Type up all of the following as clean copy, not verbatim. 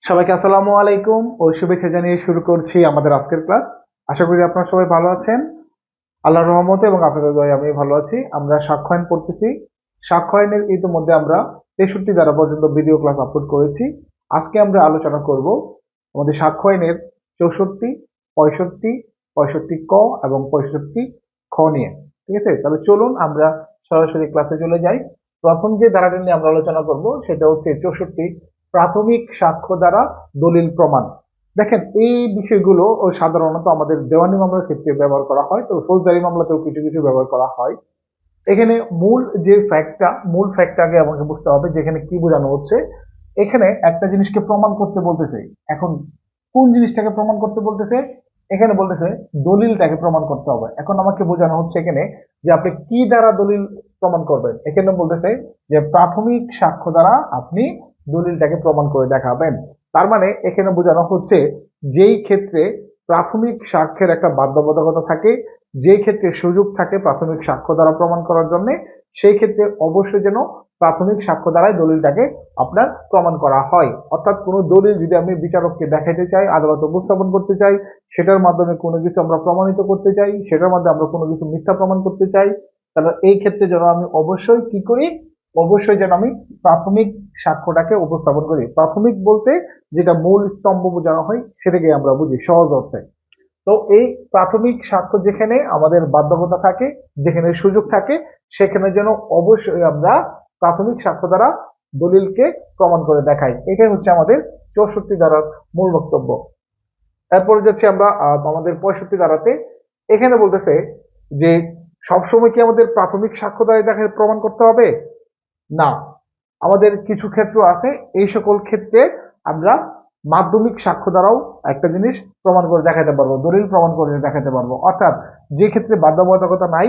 সবাইকে আসসালামু আলাইকুম ও শুভেচ্ছা জানিয়ে শুরু করছি আমাদের আজকের ক্লাস। আশা করি আপনারা সবাই ভালো আছেন। আল্লাহর রহমতে এবং আপনাদের দয়ায় আমি ভালো আছি। আমরা সাক্ষ্য আইন পড়তেছি। সাক্ষ্য আইনের ইতিমধ্যে আমরা 63 ধারা পর্যন্ত ভিডিও ক্লাস আপলোড করেছি। আজকে আমরা আলোচনা করব আমাদের সাক্ষ্য আইনের 64, 65, 65 ক এবং 65 খ নিয়ে। ঠিক আছে, তাহলে চলুন আমরা সরাসরি ক্লাসে চলে যাই। প্রথম যে ধারাটি নিয়ে আমরা আলোচনা করব সেটা হচ্ছে 64, প্রাথমিক সাক্ষ্য দ্বারা দলিল প্রমাণ। দেখেন, এই বিষয়গুলো সাধারণত আমাদের দেওয়ানি মামলার ক্ষেত্রে ব্যবহার করা হয়, তো ফৌজদারি মামলাতেও কিছু কিছু ব্যবহার করা হয়। এখানে মূল ফ্যাক্টটাকে আমাকে বুঝতে হবে, যেখানে কি বোঝানো হচ্ছে। এখানে একটা জিনিসকে প্রমাণ করতে বলতেছে। এখন কোন জিনিসটাকে প্রমাণ করতে বলতেছে? এখানে বলতেছে দলিলটাকে প্রমাণ করতে হবে। এখন আমাকে বোঝানো হচ্ছে এখানে যে আপনি কি দ্বারা দলিল প্রমাণ করবেন। এখানে বলতেছে যে প্রাথমিক সাক্ষ্য দ্বারা আপনি দলিলটাকে প্রমাণ করে দেখাবেন। তার মানে এখানে বোঝানো হচ্ছে যেই ক্ষেত্রে প্রাথমিক সাক্ষ্যের একটা বাধ্যবাধকতা থাকে, যে ক্ষেত্রে সুযোগ থাকে প্রাথমিক সাক্ষ্য দ্বারা প্রমাণ করার জন্য, সেই ক্ষেত্রে অবশ্যই যেন প্রাথমিক সাক্ষ্য দ্বারাই দলিলটাকে আপনার প্রমাণ করা হয়। অর্থাৎ কোনো দলিল যদি আমি বিচারককে দেখাইতে চাই, আদালতে উপস্থাপন করতে চাই, সেটার মাধ্যমে কোনো কিছু আমরা প্রমাণিত করতে চাই, সেটার মাধ্যমে আমরা কোনো কিছু মিথ্যা প্রমাণ করতে চাই, তাহলে এই ক্ষেত্রে যেন আমি অবশ্যই কি করি, অবশ্যই যেন আমি প্রাথমিক সাক্ষ্যটাকে উপস্থাপন করি। প্রাথমিক বলতে যেটা মূল স্তম্ভ বোঝানো হয় সেটাকে আমরা বুঝি সহজ অর্থে। তো এই প্রাথমিক সাক্ষ্য যেখানে আমাদের বাধ্যকতা থাকে, যেখানে সুযোগ থাকে, সেখানে যেন অবশ্যই আমরা প্রাথমিক সাক্ষ্য দ্বারা দলিলকে প্রমাণ করে দেখাই। এটাই হচ্ছে আমাদের 64 ধারার মূল বক্তব্য। এরপরে যাচ্ছি আমরা আমাদের 65 ধারাতে। এখানে বলতেছে যে সবসময় কি আমাদের প্রাথমিক সাক্ষ্য দ্বারা দেখায় প্রমাণ করতে হবে? না, আমাদের কিছু ক্ষেত্র আছে, এই সকল ক্ষেত্রে আমরা মাধ্যমিক সাক্ষ্য দ্বারাও একটা জিনিস প্রমাণ করে দেখাতে পারবো, দলিল প্রমাণ করে দেখাতে পারবো। অর্থাৎ যে ক্ষেত্রে বাধ্যবাধকতা নাই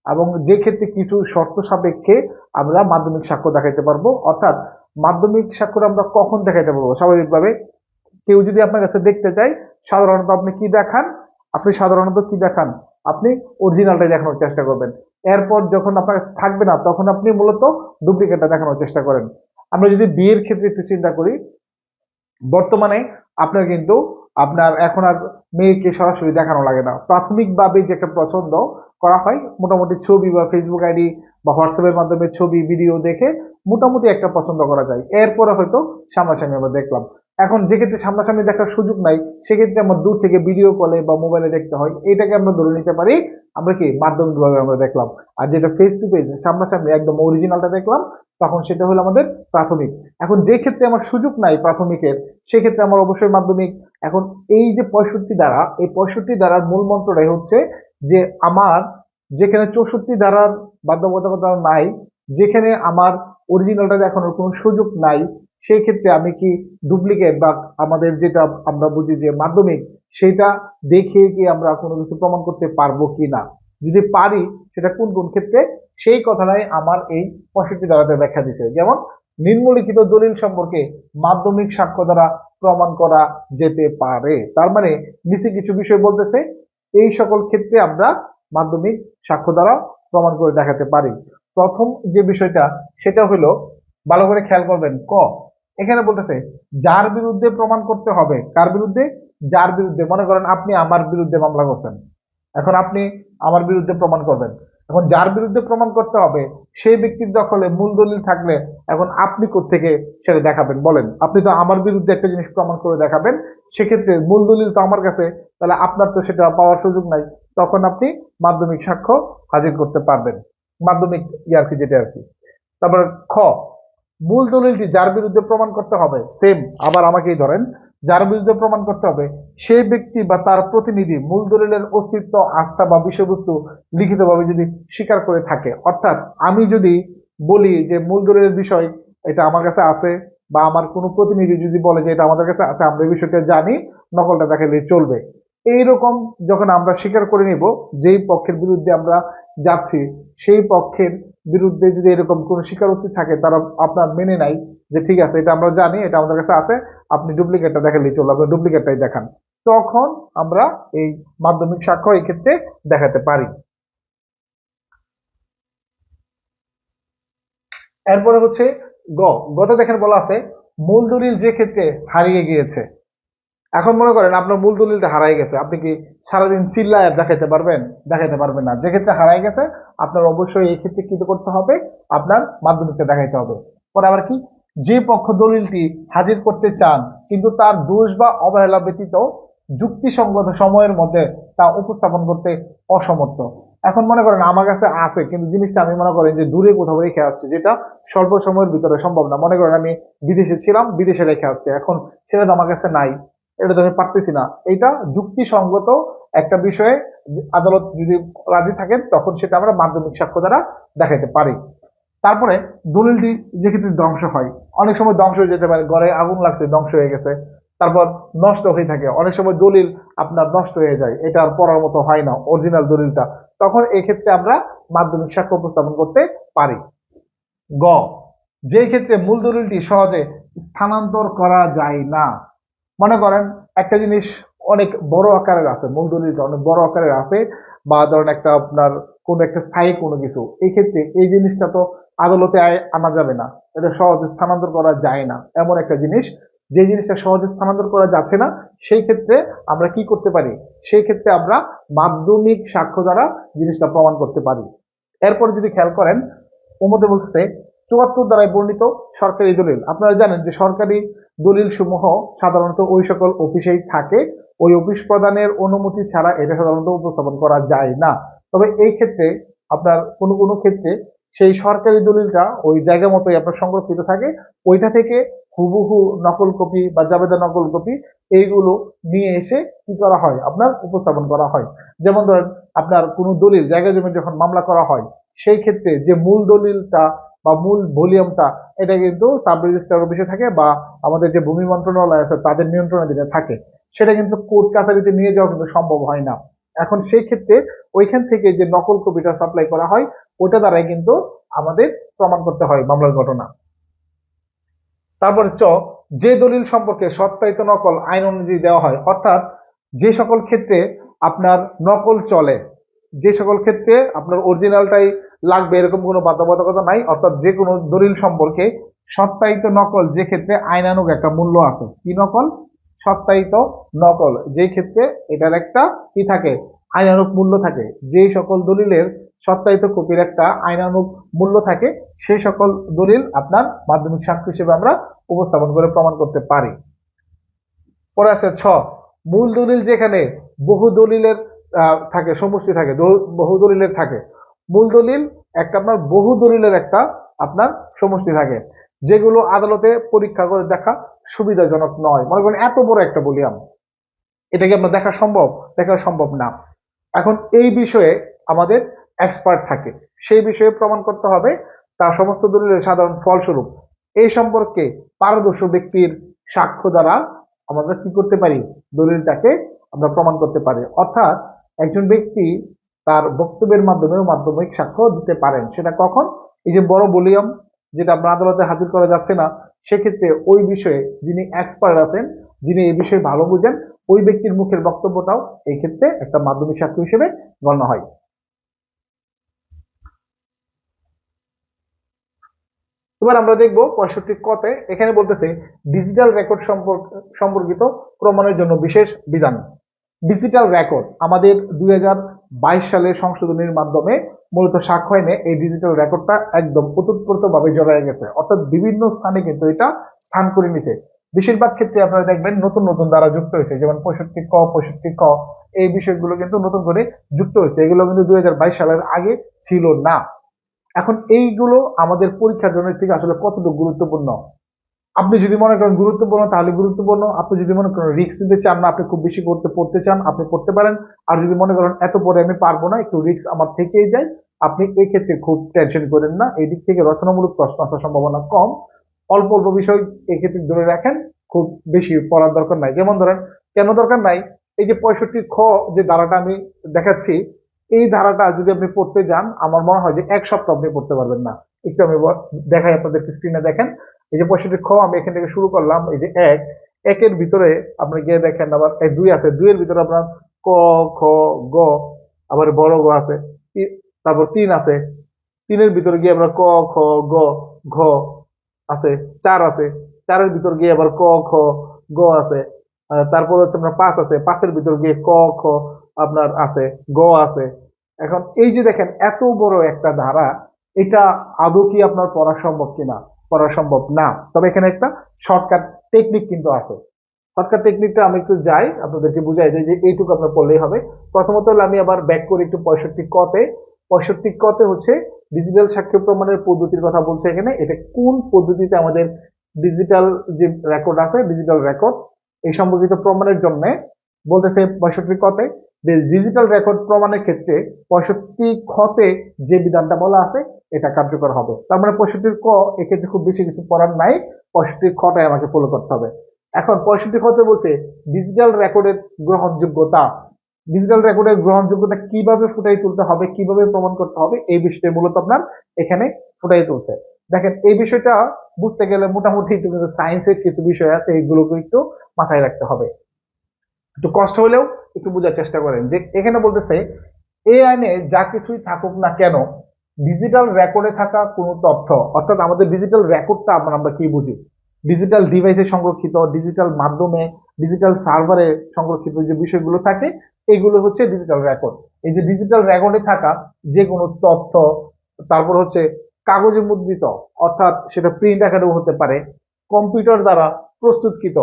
এবং যে ক্ষেত্রে কিছু শর্ত সাপেক্ষে আমরা মাধ্যমিক সাক্ষ্য দেখাতে পারবো। অর্থাৎ মাধ্যমিক সাক্ষ্য আমরা কখন দেখাতে পারবো? স্বাভাবিকভাবে কেউ যদি আপনার কাছে দেখতে চায়, সাধারণত আপনি কি দেখান? আপনি অরিজিনালটাই দেখানোর চেষ্টা করবেন। এরপর যখন আপনার কাছে থাকবে না, তখন আপনি মূলত ডুপ্লিকেটটা দেখানোর চেষ্টা করেন। আমরা যদি বিয়ের ক্ষেত্রে একটু চিন্তা করি, বর্তমানে আপনার কিন্তু আপনার এখন আর মেয়েকে সরাসরি দেখানো লাগে না। প্রাথমিকভাবে যে একটা পছন্দ করা হয়, মোটামুটি ছবি বা ফেসবুক আইডি বা হোয়াটসঅ্যাপের মাধ্যমে ছবি ভিডিও দেখে মোটামুটি একটা পছন্দ করা যায়। এরপরে হয়তো সামনাসামনি আমরা দেখলাম। এখন যে ক্ষেত্রে সামনাসামনি দেখার সুযোগ নাই, সেক্ষেত্রে আমরা দূর থেকে ভিডিও কলে বা মোবাইলে দেখতে হয়। এটাকে আমরা ধরে নিতে পারি আমরা কি মাধ্যমিকভাবে আমরা দেখলাম। আর যেটা ফেস টু ফেস সামনাসামনি একদম অরিজিনালটা দেখলাম, তখন সেটা হলো আমাদের প্রাথমিক। এখন যে ক্ষেত্রে আমার সুযোগ নাই প্রাথমিকের, সেক্ষেত্রে আমার অবশ্যই মাধ্যমিক। এখন এই যে 65 ধারা, এই 65 ধারার মূল মন্ত্রটাই হচ্ছে যে আমার যেখানে 64 ধারার বাধ্যবাধকতা নাই, যেখানে আমার অরিজিনালটা দেখানোর কোনো সুযোগ নাই, সেই ক্ষেত্রে আমি কি ডুপ্লিকেট বা আমাদের যেটা আমরা বুঝি যে মাধ্যমিক, সেটা দেখে কি আমরা কোনো কিছু প্রমাণ করতে পারবো কি না? যদি পারি, সেটা কোন কোন ক্ষেত্রে, সেই কথাটাই আমার এই 65 ধারাতে ব্যাখ্যা দিছে। যেমন নিম্নলিখিত দলিল সম্পর্কে মাধ্যমিক সাক্ষ্য দ্বারা প্রমাণ করা যেতে পারে। তার মানে নিচে কিছু বিষয় বলতেছে, এই সকল ক্ষেত্রে আমরা মাধ্যমিক সাক্ষ্য দ্বারা প্রমাণ করে দেখাতে পারি। প্রথম যে বিষয়টা সেটা হলো, ভালো করে খেয়াল করবেন, ক। এখানে বলতেছে যার বিরুদ্ধে প্রমাণ করতে হবে। কার বিরুদ্ধে? যার বিরুদ্ধে। মনে করেন আপনি আমার বিরুদ্ধে মামলা করছেন, এখন আপনি আমার বিরুদ্ধে প্রমাণ করবেন। এখন যার বিরুদ্ধে প্রমাণ করতে হবে সেই ব্যক্তির দখলে মূল দলিল থাকলে এখন আপনি কোত্থেকে সেটা দেখাবেন বলেন? আপনি তো আমার বিরুদ্ধে একটা জিনিস প্রমাণ করে দেখাবেন, সেক্ষেত্রে মূল দলিল তো আমার কাছে, তাহলে আপনার তো সেটা পাওয়ার সুযোগ নাই। তখন আপনি মাধ্যমিক সাক্ষ্য হাজির করতে পারবেন, মাধ্যমিক ইয়ার্কি যেটা আর কি। তারপর খ, মূল দলিলটি যার বিরুদ্ধে প্রমাণ করতে হবে, সেম আবার আমাকেই ধরেন, যার বিরুদ্ধে প্রমাণ করতে হবে সেই ব্যক্তি বা তার প্রতিনিধি মূল দলিলের অস্তিত্ব, আস্থা বা বিষয়বস্তু লিখিতভাবে যদি স্বীকার করে থাকে। অর্থাৎ আমি যদি বলি যে মূল দলিলের বিষয় এটা আমার কাছে আছে, বা আমার কোনো প্রতিনিধি যদি বলে যে এটা আমাদের কাছে আছে, আমরা এই বিষয়টা জানি, নকলটা দেখালে চলবে। এইরকম যখন আমরা স্বীকার করে নিব যেই পক্ষের বিরুদ্ধে আমরা যাচ্ছি, সেই পক্ষের বিরুদ্ধে যদি এরকম কোনো স্বীকারোক্তি থাকে, তারা আপনার মেনে নাই যে ঠিক আছে এটা আমরা জানি, এটা আমাদের কাছে আছে, আপনি ডুপ্লিকেটটা দেখালেই চলবে, আপনি ডুপ্লিকেটটাই দেখান, তখন আমরা এই মাধ্যমিক সাক্ষ্য এই ক্ষেত্রে দেখাতে পারি। এরপরে হচ্ছে গ। গতে দেখেন বলা আছে মূল দলিল যে ক্ষেত্রে হারিয়ে গিয়েছে, এখন মনে করেন আপনার মূল দলিলটা হারাই গেছে, আপনি কি সারাদিন চিল্লায় দেখাইতে পারবেন? দেখাইতে পারবেন না। যে ক্ষেত্রে হারাই গেছে আপনার অবশ্যই এই ক্ষেত্রে কি করতে হবে, আপনার মাধ্যমিকটা দেখাইতে হবে। পরে আবার কি, যে পক্ষ দলিলটি হাজির করতে চান কিন্তু তার দোষ বা অবহেলা ব্যতীত যুক্তিসঙ্গত সময়ের মধ্যে তা উপস্থাপন করতে অসমর্থ। এখন মনে করেন আমার কাছে আছে কিন্তু জিনিসটা আমি মনে করেন যে দূরে কোথাও রেখে আসছি, যেটা স্বল্প সময়ের ভিতরে সম্ভব না। মনে করেন আমি বিদেশে ছিলাম, বিদেশে রেখে আসছি, এখন সেটা তো আমার কাছে নাই, এটা তো আমি পারতেছি না। এটা যুক্তিসঙ্গত একটা বিষয়ে আদালত যদি রাজি থাকেন তখন সেটা আমরা মাধ্যমিক সাক্ষ্য দ্বারা দেখাইতে পারি। তারপরে দলিলটি যে ক্ষেত্রে ধ্বংস হয়, অনেক সময় ধ্বংস হয়ে যেতে পারে, ঘরে আগুন লাগছে ধ্বংস হয়ে গেছে, তারপর নষ্ট হয়ে থাকে, অনেক সময় দলিল আপনার নষ্ট হয়ে যায়, এটা আর পড়ার মতো হয় না অরিজিনাল দলিলটা, তখন এক্ষেত্রে আমরা মাধ্যমিক সাক্ষ্য উপস্থাপন করতে পারি। গ, যে ক্ষেত্রে মূল দলিলটি সহজে স্থানান্তর করা যায় না। মনে করেন একটা জিনিস অনেক বড় আকারের আছে, মূল দলিলটা অনেক বড় আকারের আছে, বা ধরেন একটা আপনার কোন একটা স্থায়ী কোনো কিছু, এই ক্ষেত্রে এই জিনিসটা তো আদালতে আনা যাবে না, এটা সহজে স্থানান্তর করা যায় না, এমন একটা জিনিস, যে জিনিসটা সহজে স্থানান্তর করা যাচ্ছে না, সেই ক্ষেত্রে আমরা কি করতে পারি, সেই ক্ষেত্রে আমরা মাধ্যমিক সাক্ষ্য দ্বারা জিনিসটা প্রমাণ করতে পারি। এরপর যদি খেয়াল করেন, ওমতে বলছে ৭৪ দ্বারায় বর্ণিত সরকারি দলিল। আপনারা জানেন যে সরকারি দলিল সমূহ সাধারণত ওই সকল অফিসেই থাকে, ওই অফিস প্রদানের অনুমতি ছাড়া এটা সাধারণত উপস্থাপন করা যায় না। তবে এই ক্ষেত্রে আপনার কোনো কোনো ক্ষেত্রে সেই সরকারি দলিলটা ওই জায়গা মতোই আপনার সংরক্ষিত থাকে, ওইটা থেকে হুবহু নকল কপি বা জাবেদা নকল কপি এইগুলো নিয়ে এসে কি করা হয়, আপনার উপস্থাপন করা হয়। যেমন ধরেন আপনার কোনো দলিল জায়গা জমি যখন মামলা করা হয়, সেই ক্ষেত্রে যে মূল দলিলটা বা মূল ভলিউমটা, এটা কিন্তু সাব রেজিস্ট্রার অফিসে থাকে বা আমাদের যে ভূমি মন্ত্রণালয় আছে তাদের নিয়ন্ত্রণাধীনে থাকে, সেটা কিন্তু কোর্ট কাছারিতে নিয়ে যাওয়া কিন্তু সম্ভব হয় না। এখন সেই ক্ষেত্রে ওইখান থেকে যে নকল কপিটা সাপ্লাই করা হয়, ওটা দ্বারাই কিন্তু আমাদের প্রমাণ করতে হয় মামলার ঘটনা। তারপরে যে দলিল সম্পর্কে সত্যায়িত নকল আইন অনুযায়ী দেওয়া হয়, অর্থাৎ যে সকল ক্ষেত্রে আপনার নকল চলে, যে সকল ক্ষেত্রে আপনার অরিজিনালটাই লাগবে এরকম কোনো বাধ্যবাধকতা নাই, অর্থাৎ যে কোনো দলিল সম্পর্কে সত্যায়িত নকল যে ক্ষেত্রে আইনানুগ একটা মূল্য আছে। কি নকল? সত্যায়িত নকল, যে ক্ষেত্রে এটার একটা কি থাকে, আইনানুগ মূল্য থাকে। যে সকল দলিলের সত্যায়িত কপির একটা আইনানুগ মূল্য থাকে, সেই সকল দলিল আপনার মাধ্যমিক সাক্ষ্য হিসেবে আমরা উপস্থাপন করে প্রমাণ করতে পারি। পরে আছে মূল দলিল যেখানে বহু দলিলের থাকে, সমষ্টি থাকে, বহু দলিলের থাকে। মূল দলিল একটা আপনার বহু দলিলের একটা আপনার সমষ্টি থাকে, যেগুলো আদালতে পরীক্ষা করে দেখা সুবিধাজনক নয়। মনে করেন এত বড় একটা ভলিউম, এটাকে আপনার দেখা সম্ভব? দেখা সম্ভব না। এখন এই বিষয়ে আমাদের এক্সপার্ট থাকে, সেই বিষয়ে প্রমাণ করতে হবে তার সমস্ত দলিলের সাধারণ ফলস্বরূপ এই সম্পর্কে পারদর্শী ব্যক্তির সাক্ষ্য দ্বারা আমরা কি করতে পারি, দলিলটাকে আমরা প্রমাণ করতে পারি। অর্থাৎ একজন ব্যক্তি তার বক্তব্যের মাধ্যমে মাধ্যমিক সাক্ষ্য দিতে পারেন। সেটা কখন? এই যে বড় ভলিউম যেটা আপনার আদালতে হাজির করা যাচ্ছে না, সেক্ষেত্রে ওই বিষয়ে যিনি এক্সপার্ট আছেন, যিনি এই বিষয়ে ভালো বুঝেন, ওই ব্যক্তির মুখের বক্তব্যটাও এই ক্ষেত্রে একটা মাধ্যমিক সাক্ষ্য হিসেবে গণ্য হয়। এবার আমরা দেখবো 65 কতে, এখানে বলতেছে ডিজিটাল রেকর্ড সম্পর্কিত প্রমাণের জন্য বিশেষ বিধান। ডিজিটাল রেকর্ড আমাদের 2022 সালের সংশোধনীর মাধ্যমে মূলত সাক্ষ্য আইনে এই ডিজিটাল রেকর্ডটা একদম ওতপ্রোত ভাবে জড়ায় গেছে, অর্থাৎ বিভিন্ন স্থানে কিন্তু এটা স্থান করে নিছে। বেশিরভাগ ক্ষেত্রে আপনারা দেখবেন নতুন নতুন দ্বারা যুক্ত হয়েছে, যেমন 65 ক এই বিষয়গুলো কিন্তু নতুন করে যুক্ত হয়েছে, এগুলো কিন্তু 2022 সালের আগে ছিল না। এখন এইগুলো আমাদের পরীক্ষার জন্য থেকে আসলে কতটুকু গুরুত্বপূর্ণ, আপনি যদি মনে করেন গুরুত্বপূর্ণ তাহলে গুরুত্বপূর্ণ, আপনি যদি মনে করেন রিস্ক নিতে চান না, আপনি খুব বেশি পড়তে চান, আপনি পড়তে পারেন। আর যদি মনে করেন এত পরে আমি পারবো না, একটু রিস্ক আমার থেকেই যায়, আপনি এই ক্ষেত্রে খুব টেনশন করেন না, এই দিক থেকে রচনামূলক প্রশ্ন আসার সম্ভাবনা কম। অল্প অল্প বিষয় এক্ষেত্রে ধরে রাখেন, খুব বেশি পড়ার দরকার নাই। যেমন ধরেন, কেন দরকার নাই, এই যে 65 খ যে ধারাটা আমি দেখাচ্ছি, এই ধারাটা যদি আপনি পড়তে যান, আমার মনে হয় যে 1 সপ্তাহ আপনি পড়তে পারবেন না। একটু আমি দেখাই আপনাদেরকে, স্ক্রিনে দেখেন। এই যে 65 খ আমি এখান থেকে শুরু করলাম, এই যে একের ভিতরে আপনি গিয়ে দেখেন, আবার 2 আছে, 2 এর ভিতরে আপনার ক, খ, গ, আবার বড় গ আছে, তারপর 3 আছে, 3 এর ভিতরে গিয়ে আমরা ক, খ, গ, ঘ আছে, 4 আছে, 4-এর ভিতর গিয়ে আবার ক খ গ আছে, তারপর হচ্ছে আপনার 5 আছে, 5-এর ভিতর গিয়ে ক খ আপনার আছে, গ আছে। এখন এই যে দেখেন এত বড় একটা ধারা, এটা আদৌ কি আপনার পড়া সম্ভব কিনা? পড়া সম্ভব না। তবে এখানে একটা শর্টকাট টেকনিক কিন্তু আছে। শর্টকাট টেকনিকটা আমি একটু যাই, আপনাদেরকে বুঝাই যাই যে এইটুকু আপনার পড়লেই হবে। প্রথমত হলো আমি আবার ব্যাক করি একটু 65 কতে। 65 কতে হচ্ছে ডিজিটাল সাক্ষ্য প্রমাণের পদ্ধতির কথা বলছে এখানে। এটা কোন পদ্ধতিতে আমাদের ডিজিটাল যে রেকর্ড আছে, ডিজিটাল রেকর্ড এই সম্পর্কিত প্রমাণের জন্য বলতেছে 65 কতে ডিজিটাল রেকর্ড প্রমাণের ক্ষেত্রে 65 খতে যে বিধানটা বলা আছে এটা কার্যকর হবে। তার মানে 65 ক এক্ষেত্রে খুব বেশি কিছু পড়ার নাই, 65 খটাই আমাকে ফলো করতে হবে। এখন 65 খতে বলছে ডিজিটাল রেকর্ডের গ্রহণযোগ্যতা। ডিজিটাল রেকর্ডের গ্রহণযোগ্যতা কিভাবে ফুটাই তুলতে হবে, কিভাবে প্রমাণ করতে হবে, এই বিষয়টা মূলত আপনার এখানে ফুটাই তুলছে। দেখেন এই বিষয়টা বুঝতে গেলে মোটামুটি একটু কিন্তু সায়েন্সের কিছু বিষয় আছে, এইগুলোকে একটু মাথায় রাখতে হবে। একটু কষ্ট হলেও একটু বোঝার চেষ্টা করেন যে এখানে বলতেছে এই আইনে যা কিছুই থাকুক না কেন, ডিজিটাল রেকর্ডে থাকা কোনো তথ্য, অর্থাৎ আমাদের ডিজিটাল রেকর্ডটা আমরা কি বুঝি? ডিজিটাল ডিভাইসে সংরক্ষিত, ডিজিটাল মাধ্যমে, ডিজিটাল সার্ভারে সংরক্ষিত যে বিষয়গুলো থাকে এগুলো হচ্ছে ডিজিটাল রেকর্ড। এই যে ডিজিটাল রেকর্ডে থাকা যে কোনো তথ্য, তারপর হচ্ছে কাগজে মুদ্রিত, অর্থাৎ সেটা প্রিন্ট আকারেও হতে পারে, কম্পিউটার দ্বারা প্রস্তুতকৃত,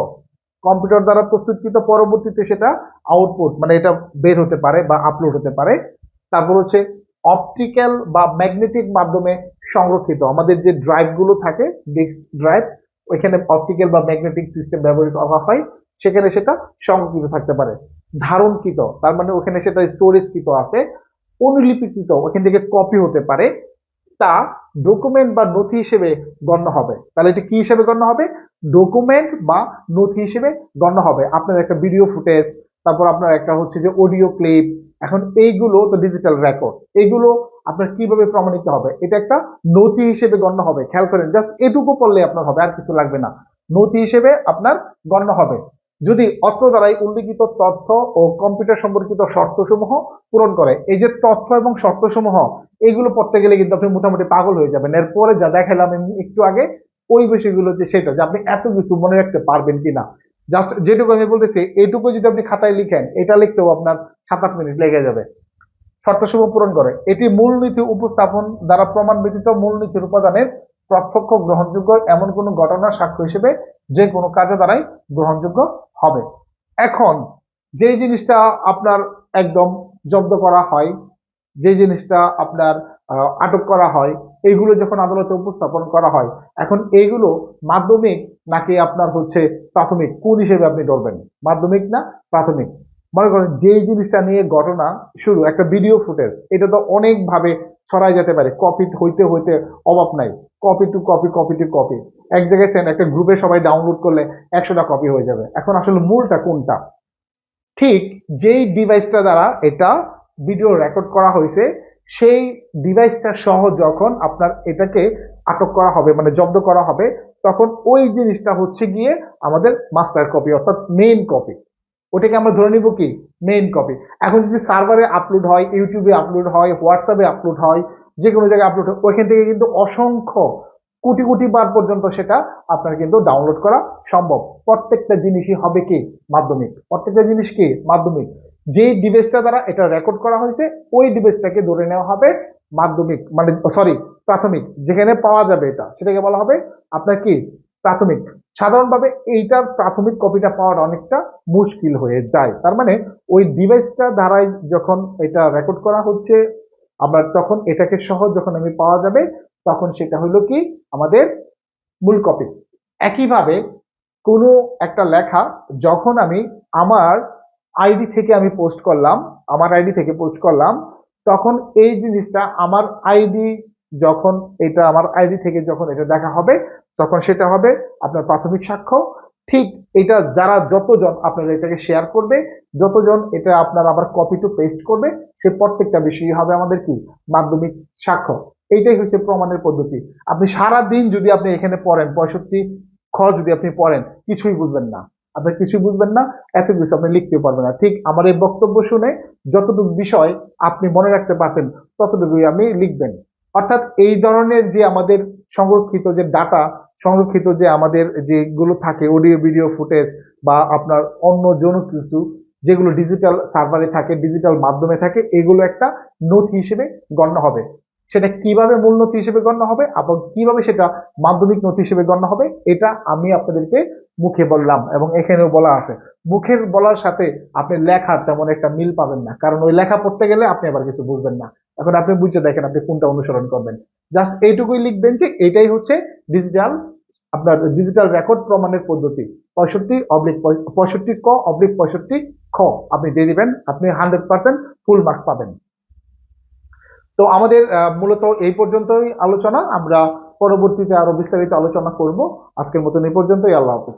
কম্পিউটার দ্বারা প্রস্তুতকৃত পরবর্তীতে সেটা আউটপুট মানে এটা বের হতে পারে বা আপলোড হতে পারে। তারপর হচ্ছে অপটিক্যাল বা ম্যাগনেটিক মাধ্যমে সংরক্ষিত, আমাদের যে ড্রাইভ গুলো থাকে ডিস্ক ড্রাইভ, ওইখানে অপটিক্যাল বা ম্যাগনেটিক সিস্টেম ব্যবহৃত করা হয়, সেখানে সেটা সংরক্ষিত থাকতে পারে। ধারণকৃত তার মানে ওখানে সেটা স্টোরেজকৃত আছে। অনুলিপিকৃত ওখান থেকে কপি হতে পারে, তা ডকুমেন্ট বা নথি হিসেবে গণ্য হবে। তাহলে এটা কি হিসেবে গণ্য হবে? ডকুমেন্ট বা নথি হিসেবে গণ্য হবে। আপনার একটা ভিডিও ফুটেজ, তারপর আপনার একটা হচ্ছে যে অডিও ক্লিপ, এখন এইগুলো তো ডিজিটাল রেকর্ড, এগুলো আপনার কিভাবে প্রমাণিত হবে? এটা একটা নথি হিসেবে গণ্য হবে। খেয়াল করেন, জাস্ট এটুকু পড়লে আপনার হবে, আর কিছু লাগবে না। নথি হিসেবে আপনার গণ্য হবে যদি অত্র দ্বারাই উল্লিখিত তথ্য ও কম্পিউটার সম্পর্কিত শর্তসমূহ পূরণ করে। এই যে তথ্য এবং শর্তসমূহ, এগুলো পড়তে গেলে কিন্তু আপনি মোটামুটি পাগল হয়ে যাবেন। এরপরে যা দেখালাম আমি একটু আগে, ওই বিষয়গুলো যে সেটা যে আপনি এত কিছু মনে রাখতে পারবেন কিনা। জাস্ট যেটুকু আমি বলতেছি এইটুকু যদি আপনি খাতায় লিখেন, এটা লিখতেও আপনার 7-8 মিনিট লেগে যাবে। শর্তসমূহ পূরণ করে এটি মূলনীতি উপস্থাপন দ্বারা প্রমাণ ব্যতীত মূলনীতির উপাদানের প্রত্যক্ষ গ্রহণযোগ্য এমন কোনো ঘটনার সাক্ষ্য হিসেবে যে কোনো কাজে দ্বারাই গ্রহণযোগ্য হবে। এখন যে জিনিসটা আপনার একদম জব্দ করা হয়, যে জিনিসটা আপনার আটক করা হয়, এইগুলো যখন আদালতে উপস্থাপন করা হয়, এখন এইগুলো মাধ্যমিক নাকি আপনার হচ্ছে প্রাথমিক, কোন হিসেবে আপনি ধরবেন? মাধ্যমিক না প্রাথমিক? মনে করেন যেই জিনিসটা নিয়ে ঘটনা শুরু, একটা ভিডিও ফুটেজ, এটা তো অনেক ভাবে ছড়াই যেতে পারে, কপি হইতে হইতে অভাব নাই, copy to copy, copy to copy, এক জায়গায় সেন্ড, একটা গ্রুপে সবাই ডাউনলোড করলে 100টা কপি হয়ে যাবে। এখন আসলে মূলটা কোনটা? ঠিক যেই ডিভাইসটা দ্বারা এটা ভিডিও রেকর্ড করা হয়েছে, সেই ডিভাইসটা সহ যখন আপনার এটাকে আটক করা হবে মানে জব্দ করা হবে, তখন ওই জিনিসটা হচ্ছে গিয়ে আমাদের মাস্টার কপি অর্থাৎ মেইন কপি। ওটাকে আমরা ধরে নিব কি মেইন কপি। এখন যদি সার্ভারে আপলোড হয়, ইউটিউবে আপলোড হয়, হোয়াটসঅ্যাপে আপলোড হয়, যে কোনো জায়গায় আপলোড হয়, ওইখান থেকে কিন্তু অসংখ্য কোটি কোটি বার পর্যন্ত সেটা আপনার কিন্তু ডাউনলোড করা সম্ভব। প্রত্যেকটা জিনিসই হবে কি মাধ্যমিক, প্রত্যেকটা জিনিস কি মাধ্যমিক। যে ডিভাইসটা দ্বারা এটা রেকর্ড করা হয়েছে ওই ডিভাইসটাকে ধরে নেওয়া হবে মাধ্যমিক মানে সরি প্রাথমিক, যেখানে পাওয়া যাবে এটা সেটাকে বলা হবে আপনার কি প্রাথমিক। সাধারণভাবে এইটার প্রাথমিক কপিটা পাওয়ার অনেকটা মুশকিল হয়ে যায়। তার মানে ওই ডিভাইসটা দ্বারাই যখন এটা রেকর্ড করা হচ্ছে আমরা তখন এটাকে সহ যখন আমি পাওয়া যাবে তখন সেটা হলো কি আমাদের মূল কপি। একইভাবে কোনো একটা লেখা যখন আমি আমার আইডি থেকে আমি পোস্ট করলাম, আমার আইডি থেকে পোস্ট করলাম, তখন এই জিনিসটা আমার আইডি যখন এটা আমার আইডি থেকে যখন এটা দেখা হবে তখন সেটা হবে আপনার প্রাথমিক সাক্ষ্য। ঠিক এটা যারা যতজন আপনার এটাকে শেয়ার করবে, যতজন এটা আপনার আবার কপি টু পেস্ট করবে, সে প্রত্যেকটা বিষয় হবে আমাদের কি মাধ্যমিক সাক্ষ্য। এইটাই হচ্ছে প্রমাণের পদ্ধতি। আপনি সারা দিন যদি আপনি এখানে পড়েন 65 খ যদি আপনি পড়েন কিছুই বুঝবেন না, আপনি কিছুই বুঝবেন না, এত কিছু আপনি লিখতেও পারবেন না। ঠিক আমার এই বক্তব্য শুনে যতটুকু বিষয় আপনি মনে রাখতে পারছেন ততটুকুই আপনি লিখবেন। অর্থাৎ এই ধরনের যে আমাদের সংরক্ষিত যে ডাটা, সংরক্ষিত যে আমাদের যেগুলো থাকে অডিও ভিডিও ফুটেজ বা আপনার অন্য যৌন কিছু যেগুলো ডিজিটাল সার্ভারে থাকে, ডিজিটাল মাধ্যমে থাকে, এগুলো একটা নথি হিসেবে গণ্য হবে। সেটা কিভাবে মূল নথি হিসেবে গণ্য হবে এবং কিভাবে সেটা মাধ্যমিক নথি হিসেবে গণ্য হবে, এটা আমি আপনাদেরকে মুখে বললাম এবং এখানেও বলা আছে। মুখের বলার সাথে আপনি লেখার তেমন একটা মিল পাবেন না, কারণ ওই লেখা পড়তে গেলে আপনি আবার কিছু বুঝবেন না। এখন আপনি বুঝে দেখেন আপনি কোনটা অনুসরণ করবেন। জাস্ট এইটুকুই লিখবেন যে এটাই হচ্ছে ডিজিটাল, আপনার ডিজিটাল রেকর্ড প্রমাণের পদ্ধতি 65/65 ক/65 খ আপনি দিয়ে দিবেন, আপনি 100% ফুল মার্ক পাবেন। তো আমাদের মূলত এই পর্যন্তই আলোচনা, আমরা পরবর্তীতে আরো বিস্তারিত আলোচনা করব। আজকের মতন এই পর্যন্তই, আল্লাহ হাফেজ।